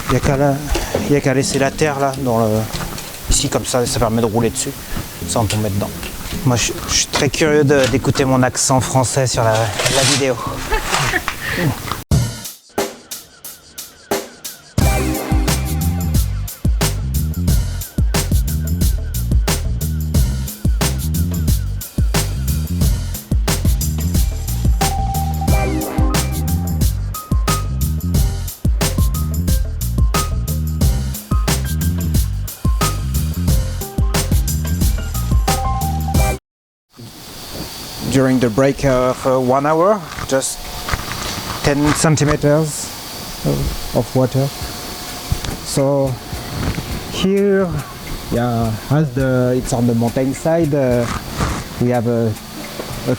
Il n'y a qu'à laisser la terre là, ici comme ça permet de rouler dessus sans tomber dedans. Moi je suis très curieux d'écouter mon accent français sur la vidéo. During the break of 1 hour, just 10 centimeters of water. So here, as it's on the mountainside, we have a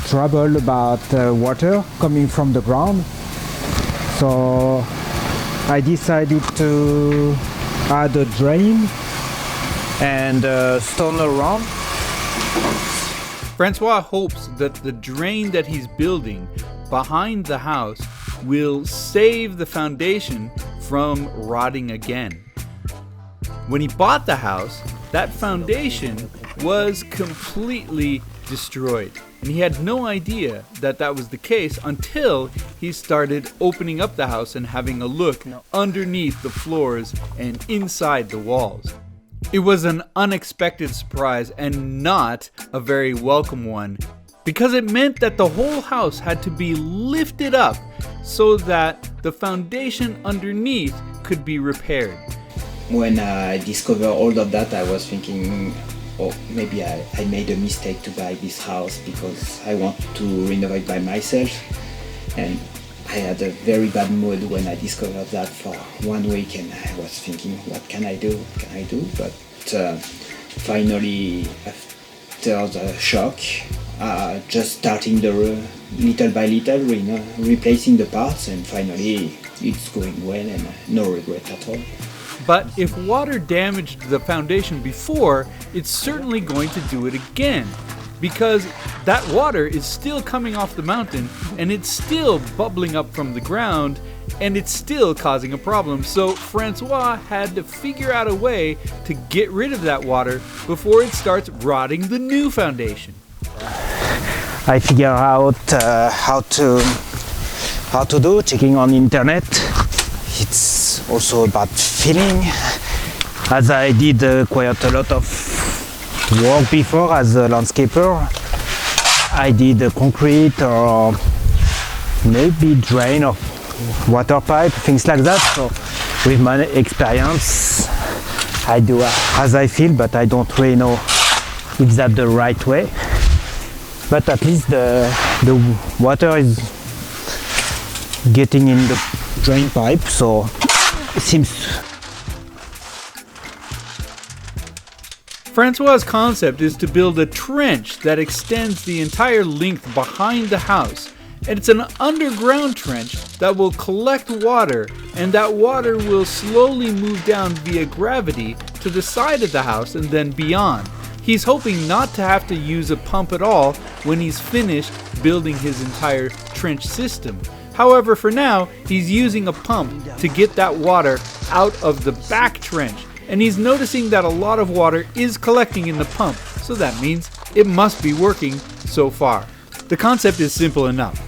trouble about water coming from the ground. So I decided to add a drain and stone around. François hopes that the drain that he's building behind the house will save the foundation from rotting again. When he bought the house, that foundation was completely destroyed. And he had no idea that that was the case until he started opening up the house and having a look underneath the floors and inside the walls. It was an unexpected surprise and not a very welcome one, because it meant that the whole house had to be lifted up so that the foundation underneath could be repaired. When I discovered all of that, I was thinking, oh, maybe I made a mistake to buy this house because I want to renovate by myself. And I had a very bad mood when I discovered that for 1 week, and I was thinking, what can I do? But finally, after the shock, just starting the little by little, replacing the parts, and finally it's going well and no regret at all. But if water damaged the foundation before, it's certainly going to do it again, because that water is still coming off the mountain and it's still bubbling up from the ground and it's still causing a problem. So François had to figure out a way to get rid of that water before it starts rotting the new foundation. I figure out how to do, checking on the internet. It's also about feeling, as I did quite a lot of work before as a landscaper. I did concrete or maybe drain or water pipe, things like that. So with my experience, I do as I feel, but I don't really know if that's the right way. But at least the water is getting in the drain pipe, so it seems. François' concept is to build a trench that extends the entire length behind the house, and it's an underground trench that will collect water, and that water will slowly move down via gravity to the side of the house and then beyond. He's hoping not to have to use a pump at all when he's finished building his entire trench system. However, for now, he's using a pump to get that water out of the back trench, and he's noticing that a lot of water is collecting in the pump, so that means it must be working so far. The concept is simple enough.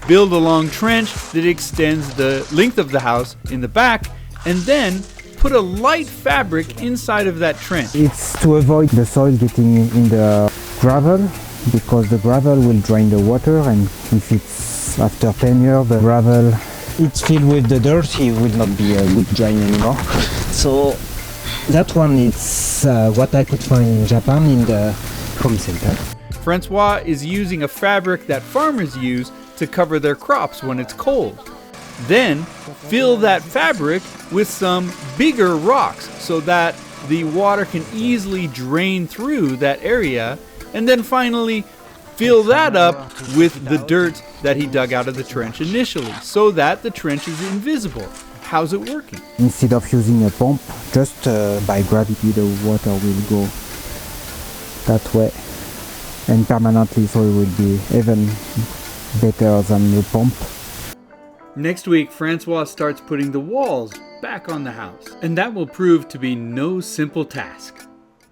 Build a long trench that extends the length of the house in the back, and then put a light fabric inside of that trench. It's to avoid the soil getting in the gravel, because the gravel will drain the water, and if it's after 10 years the gravel it's filled with the dirt, it will not be a good drain anymore. So that one is what I could find in Japan in the home center. François is using a fabric that farmers use to cover their crops when it's cold. Then fill that fabric with some bigger rocks so that the water can easily drain through that area, and then finally fill that up with the dirt that he dug out of the trench initially so that the trench is invisible. How's it working? Instead of using a pump, just by gravity the water will go that way and permanently, so it will be even better than the pump. Next week, François starts putting the walls back on the house, and that will prove to be no simple task.